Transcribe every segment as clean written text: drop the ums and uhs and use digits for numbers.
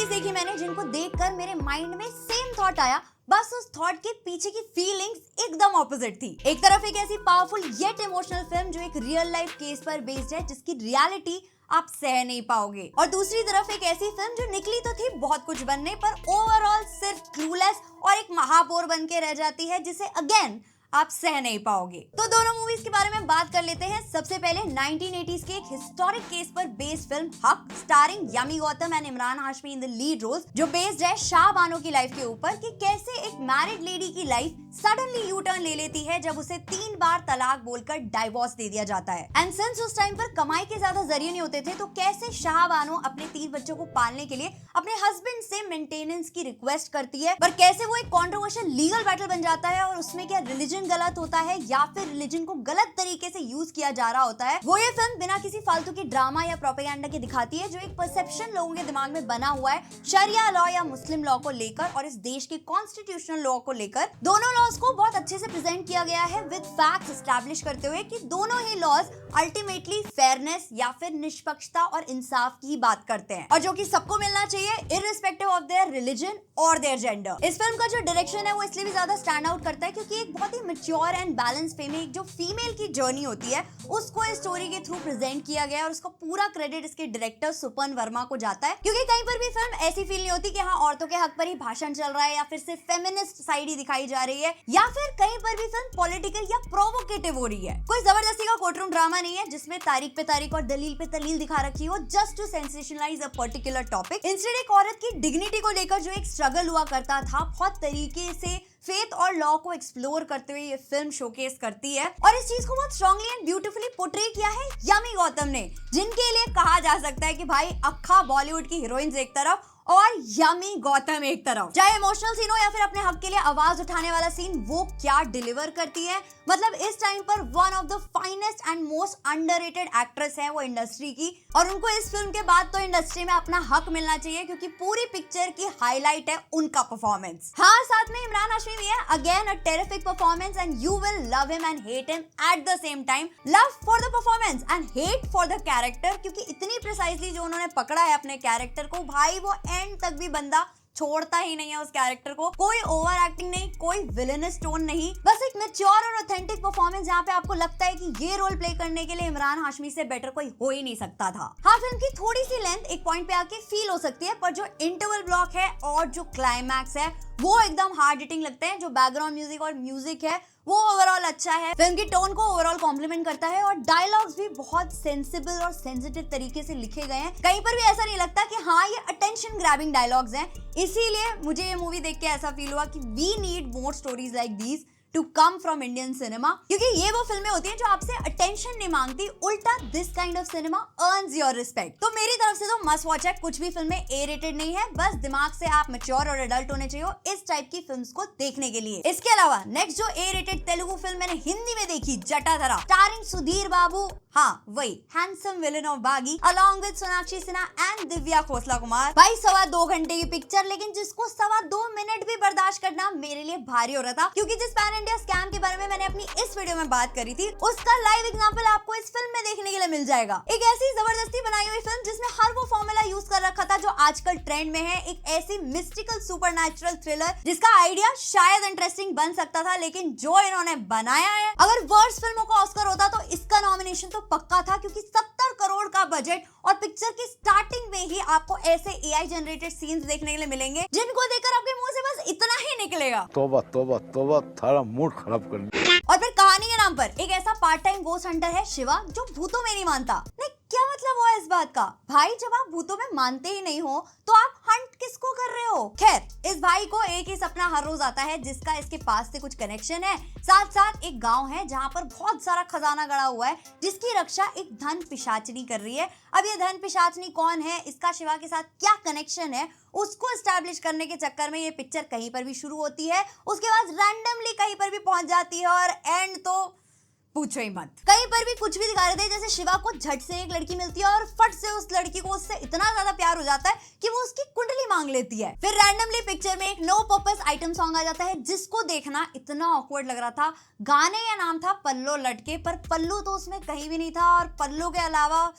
Movies देखी मैंने जिनको देखकर मेरे माइंड में सेम थॉट आया, बस उस थॉट के पीछे की फीलिंग्स एकदम ऑपोजिट थी। एक तरफ एक ऐसी पावरफुल येट इमोशनल फिल्म जो एक रियल लाइफ केस पर बेस्ड है जिसकी रियलिटी आप सह नहीं पाओगे, और दूसरी तरफ एक ऐसी फिल्म जो निकली तो थी बहुत कुछ बनने पर ओवरऑल सिर्फ क्लूलेस और एक महापौर बन के रह जाती है जिसे अगेन आप सह नहीं पाओगे। तो दोनों मूवीज के बारे में बात कर लेते हैं। सबसे पहले 1980s के एक हिस्टोरिक केस पर based film Haq, starring Yami Gautam and Emraan Hashmi in the lead roles, जो बेस्ड है शाह बानो की लाइफ के ऊपर कि कैसे एक मैरिड लेडी की लाइफ सडनली यू टर्न ले लेती है जब उसे 3 बार तलाक बोलकर डाइवोर्स दे दिया जाता है। एंड सिंस उस टाइम पर कमाई के ज्यादा जरिए नहीं होते थे, तो कैसे शाह बानो अपने 3 बच्चों को पालने के लिए अपने हस्बैंड से मेंटेनेंस की रिक्वेस्ट करती है, पर कैसे वो एक कंट्रोवर्शियल लीगल बैटल बन जाता है और उसमें क्या रिलीजन गलत होता है या फिर रिलीजन को गलत तरीके से यूज किया जा रहा होता है। वो ये फिल्म बिना किसी फालतू की ड्रामा या प्रोपेगेंडा के दिखाती है जो एक परसेप्शन लोगों के दिमाग में बना हुआ है शरिया लॉ या मुस्लिम लॉ को लेकर और इस देश के कॉन्स्टिट्यूशनल लॉ को लेकर। दोनों लॉज को बहुत अच्छे से प्रेजेंट किया गया है विद फैक्ट्स एस्टैब्लिश करते हुए कि दोनों ही लॉज अल्टीमेटली फेयरनेस या फिर निष्पक्षता और इंसाफ की बात करते हैं, और जो कि सबको मिलना चाहिए इररिस्पेक्टिव ऑफ देयर रिलीजन और देयर जेंडर। इस फिल्म का जो डायरेक्शन है वो इसलिए भी ज्यादा स्टैंड आउट करता है क्योंकि एक बहुत ही मैच्योर एंड बैलेंस वे में एक जो फीमेल की जर्नी होती है उसको इस स्टोरी के थ्रू प्रेजेंट किया गया है, और उसका पूरा क्रेडिट इसके डायरेक्टर सुपन वर्मा को जाता है, क्योंकि कहीं पर भी फिल्म ऐसी फील नहीं होती कि हाँ औरतों के हक पर ही भाषण चल रहा है या फिर सिर्फ फेमिनिस्ट साइड ही दिखाई जा रही है या फिर कहीं पर भी फिल्म पॉलिटिकल या प्रोवोकेटिव हो रही है। कोई जबरदस्ती का कोर्टरूम ड्रामा नहीं है जिसमें तारीख पे तारीख और दलील पे दलील दिखा रखी हो just to sensationalise a particular topic. Instead एक औरत की डिग्निटी को लेकर जो एक स्ट्रगल हुआ करता था, बहुत तरीके से फेथ और लॉ को एक्सप्लोर करते हुए ये फिल्म शोकेस करती है, और इस चीज को बहुत स्ट्रांगली एंड ब्यूटीफुली पोर्ट्रे किया है यामी गौतम ने, जिनके लिए कहा जा सकता है कि भाई अक्खा बॉलीवुड की हीरोइंस एक तरफ और यामी गौतम एक तरफ। चाहे इमोशनल सीन हो या फिर अपने हक के लिए आवाज उठाने वाला सीन, वो क्या डिलीवर करती है। मतलब इस टाइम पर one of the finest and most underrated actress है वो इंडस्ट्री की, और उनको इस फिल्म के बाद तो इंडस्ट्री में अपना हक मिलना चाहिए क्योंकि पूरी पिक्चर की हाईलाइट है उनका परफॉर्मेंस। हाँ, साथ में इमरान हाशमी भी है, again a terrific performance and you will love him and hate him at the same time. Love for the performance and hate for the character, क्योंकि इतनी प्रिसाइसली जो उन्होंने पकड़ा है अपने कैरेक्टर को, भाई वो एंड तक भी बंदा छोड़ता ही नहीं है उस कैरेक्टर को। कोई ओवर एक्टिंग नहीं, कोई विलेनस टोन नहीं, बस एक मैच्योर और ऑथेंटिक परफॉर्मेंस जहाँ पे आपको लगता है कि ये रोल प्ले करने के लिए इमरान हाशमी से बेटर कोई हो ही नहीं सकता था। हाँ, फिल्म की थोड़ी सी लेंथ एक पॉइंट पे आके फील हो सकती है, पर जो इंटरवल ब्लॉक है और जो क्लाइमैक्स है वो एकदम हार्ड हिटिंग लगते हैं। जो बैकग्राउंड म्यूजिक और म्यूजिक है वो ओवरऑल अच्छा है, फिल्म की टोन को ओवरऑल कॉम्प्लीमेंट करता है, और डायलॉग्स भी बहुत सेंसिबल और सेंसिटिव तरीके से लिखे गए हैं। कहीं पर भी ऐसा नहीं लगता कि हाँ ये अटेंशन ग्रैबिंग डायलॉग्स हैं। इसीलिए मुझे ये मूवी देख के ऐसा फील हुआ कि we need more stories like these to come from Indian cinema, क्योंकि ये वो फिल्में होती हैं जो आपसे अटेंशन नहीं मांगती, उल्टा this kind of cinema earns your respect. तो मेरी तरफ से तो मस्ट वॉच है, कुछ भी फिल्में ए रेटेड नहीं है, बस दिमाग से आप मैच्योर और एडल्ट होने चाहिए इस टाइप की फिल्म्स को देखने के लिए। इसके अलावा नेक्स्ट जो ए रेटेड तेलुगु फिल्म मैंने हिंदी में देखी, जटाधरा, स्टारिंग सुधीर बाबू, हाँ वही हैंडसम विलन ऑफ बागी along with Sonakshi Sinha and Divya Khosla Kumar. भाई 2.25 घंटे की पिक्चर, लेकिन जिसको 2.25 मिनट भी बर्दाश्त करना मेरे लिए भारी हो रहा था, क्योंकि जिस पैन इंडिया स्कैम के बारे में मैंने अपनी इस वीडियो में बात करी थी उसका लाइव एग्जांपल आपको इस फिल्म में देखने के लिए मिल जाएगा। एक ऐसी जबरदस्ती बनाई हुई फिल्म जिसमें हर वो फॉर्मूला यूज कर रखा था जो आजकल ट्रेंड में है, एक ऐसी मिस्टिकल सुपरनैचुरल थ्रिलर जिसका आइडिया शायद इंटरेस्टिंग बन सकता था, लेकिन जो इन्होंने बनाया है, अगर वर्स्ट फिल्मों का ऑस्कर होता तो इसका नॉमिनेशन तो पक्का था, क्योंकि 70 करोड़ का बजट और पिक्चर की स्टार्टिंग में ही आपको ऐसे एआई जनरेटेड सीन्स देखने के लिए मिलेंगे जिनको देखकर आपके मुंह से बस इतना ही निकलेगा, तौबा तौबा तौबा, थारा मूड खराब कर दिया। और फिर कहानी के नाम पर एक ऐसा पार्ट टाइम गोस्ट हंटर है शिवा जो भूतों में नहीं मानता। नहीं, क्या मतलब हुआ इस बात का? भाई जब आप भूतों में मानते ही नहीं हो तो आप हंट किसको कर रहे हो? खैर, इस भाई को एक ही सपना हर रोज आता है जिसका इसके पास से कुछ कनेक्शन है। साथ साथ एक गांव है जहां पर बहुत सारा खजाना गड़ा हुआ है जिसकी रक्षा एक धन पिशाचनी कर रही है। अब ये धन पिशाचनी कौन है, इसका शिवा के साथ क्या कनेक्शन है, उसको एस्टैब्लिश करने के चक्कर में ये पिक्चर कहीं पर भी शुरू होती है, उसके बाद रैंडमली कहीं पर भी पहुंच जाती है, और एंड तो पूछो ही मत। कहीं पर भी कुछ भी दिखा रहे थे, जैसे शिवा को झट से एक लड़की मिलती है और फट से उस लड़की को उससे इतना ज्यादा प्यार हो जाता है कि वो उसकी कुंडली मांग लेती है। फिर रैंडमली पिक्चर में एक नो पर्पस आइटम सॉन्ग आ जाता है जिसको देखना इतना ऑकवर्ड लग रहा था। गाने का नाम था पल्लो लटके, पर पल्लू तो उसमें कहीं भी नहीं था, और पल्लू के अलावा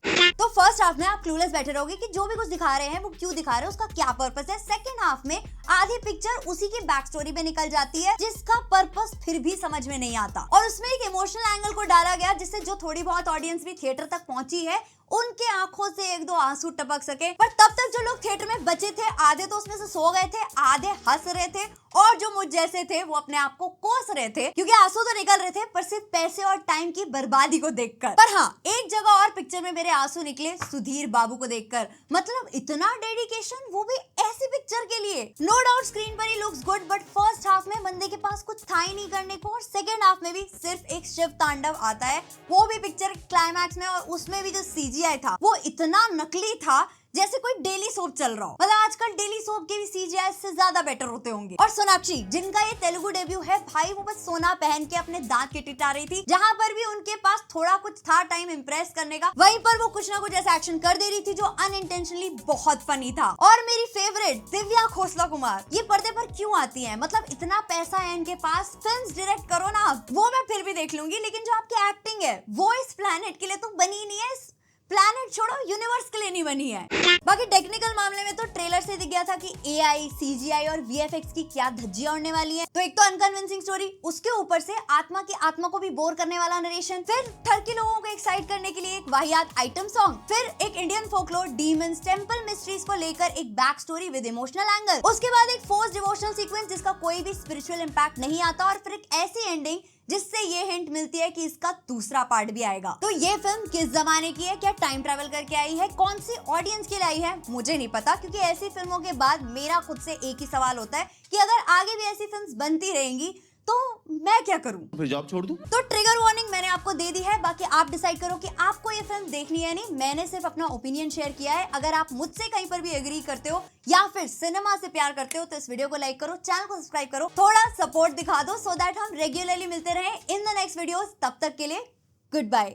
तो फर्स्ट हाफ में आप क्लूलेस बैठे रहोगे कि जो भी कुछ दिखा रहे हैं वो क्यों दिखा रहे हैं, उसका क्या पर्पस है। सेकंड हाफ में आधी पिक्चर उसी की बैक स्टोरी पे निकल जाती है जिसका पर्पस फिर भी समझ में नहीं आता, और उसमें एक इमोशनल एंगल को डाला गया जिससे जो थोड़ी बहुत ऑडियंस भी थिएटर तक पहुंची है उनके आंखों से एक दो आंसू टपक सके। पर तब तक जो लोग थिएटर में बचे थे, आधे तो उसमें से सो गए थे, आधे हंस रहे थे, और जो मुझ जैसे थे वो अपने आप को कोस रहे थे क्योंकि आंसू तो निकल रहे थे पर सिर्फ पैसे और टाइम की बर्बादी को देखकर। पर हाँ, एक जगह और पिक्चर में मेरे आंसू निकले, सुधीर बाबू को देखकर। मतलब इतना डेडिकेशन, वो भी ऐसी पिक्चर के लिए। नो डाउट स्क्रीन पर he looks good, but first half में बंदे के पास कुछ था ही नहीं करने को, और सेकेंड हाफ में भी सिर्फ एक शिव तांडव आता है, वो भी पिक्चर क्लाइमैक्स में, और उसमें भी जो सीजीआई था वो इतना नकली था जैसे कोई डेली सोप चल रहा हो। मतलब आजकल डेली सोप के भी सीजीआई से ज्यादा बेटर होते होंगे। और सोनाक्षी, जिनका ये तेलुगु डेब्यू है, भाई वो बस सोना पहन के अपने दांत के टिटा रही थी। जहां पर भी उनके पास थोड़ा कुछ था टाइम इम्प्रेस करने का, वहीं पर वो कुछ ना कुछ ऐसा एक्शन कर दे रही थी जो अनइंटेंशनली बहुत फनी था। और मेरी फेवरेट दिव्या खोसला कुमार, ये पर्दे पर क्यों आती है? मतलब इतना पैसा है इनके पास, फिल्म्स डायरेक्ट करो ना, वो मैं फिर भी देख लूंगी, लेकिन जो आपकी एक्टिंग है वो इस प्लेनेट के लिए तो बनी नहीं है, प्लैनेट छोड़ो यूनिवर्स के लिए नहीं बनी है। बाकी टेक्निकल मामले में तो ट्रेलर से दिख गया था कि एआई, सीजीआई और वीएफएक्स की क्या धज्जियां उड़ने वाली हैं। तो एक तो अनकन्विंसिंग स्टोरी, उसके ऊपर से आत्मा को भी बोर करने वाला नरेशन, फिर टर्की लोगों को एक्साइट करने के लिए एक वाहियात आइटम सॉन्ग, फिर एक Indian folklore, demons, temple mysteries को लेकर एक back story with emotional angle, उसके बाद एक फोर्स्ड डिवोशनल सीक्वेंस जिसका कोई भी स्पिरिचुअल इंपैक्ट नहीं आता, और फिर एक ऐसी एंडिंग जिससे ये हिंट मिलती है कि इसका दूसरा पार्ट भी आएगा। तो ये फिल्म किस जमाने की है, क्या टाइम ट्रैवल करके आई है, कौन सी ऑडियंस के लिए आई है, मुझे नहीं पता, क्योंकि ऐसी फिल्मों के बाद मेरा खुद से एक ही सवाल होता है कि अगर आगे भी ऐसी फिल्म्स बनती रहेंगी तो मैं क्या करूं? फिर जॉब छोड़ दूं? तो ट्रिगर वार्निंग मैंने आपको दे दी है, बाकी आप डिसाइड करो कि आपको ये फिल्म देखनी है नहीं। मैंने सिर्फ अपना ओपिनियन शेयर किया है। अगर आप मुझसे कहीं पर भी एग्री करते हो या फिर सिनेमा से प्यार करते हो तो इस वीडियो को लाइक करो, चैनल को सब्सक्राइब करो, थोड़ा सपोर्ट दिखा दो सो दैट हम रेगुलरली मिलते रहे इन द नेक्स्ट वीडियोस। तब तक के लिए गुड बाय।